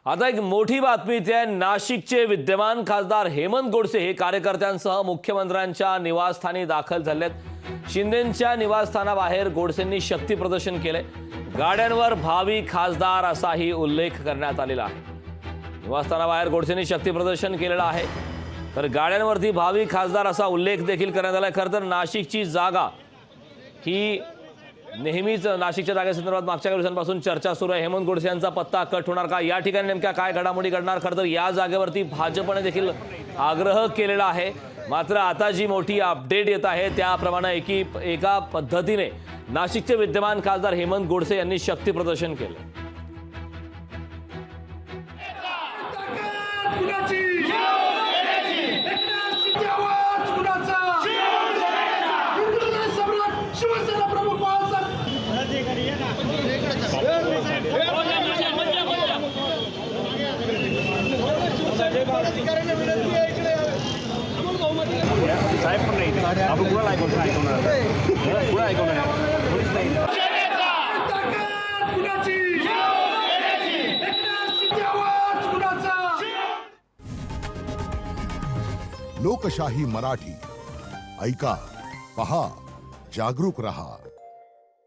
आता एक मोठी बातमी इथे आहे। नाशिकचे विद्यमान खासदार हेमंत गोडसे हे कार्यकर्त्यांसह मुख्यमंत्र्यांच्या निवासस्थानी दाखल झालेत। शिंदेंच्या निवासस्थानाबाहेर गोडसेंनी शक्ती प्रदर्शन केले। गाड्यांवर भावी खासदार असाही उल्लेख करण्यात आलेला आहे। निवासस्थानाबाहेर गोडसेंनी शक्ती प्रदर्शन केलेलं आहे, तर गाड्यांवरती भावी खासदार असा उल्लेख देखील करण्यात आला आहे। खरं तर नाशिकची जागा ही नेहमीच नाशिकच्या जागेसंदर्भात मागच्या काही दिवसांपासून चर्चा सुरू आहे। हेमंत गोडसे यांचा पत्ता कट होणार का, या ठिकाणी नेमक्या काय घडामोडी घडणार? खरं तर या जागेवरती भाजपने देखील आग्रह केलेला आहे। मात्र आता जी मोठी अपडेट येत आहे त्याप्रमाणे एका पद्धतीने नाशिकचे विद्यमान खासदार हेमंत गोडसे यांनी शक्ती प्रदर्शन केलं। साहेब पण नाही, आपण कुणाला ऐकवणार? लोकशाही मराठी ऐका, पहा, जागरूक रहा।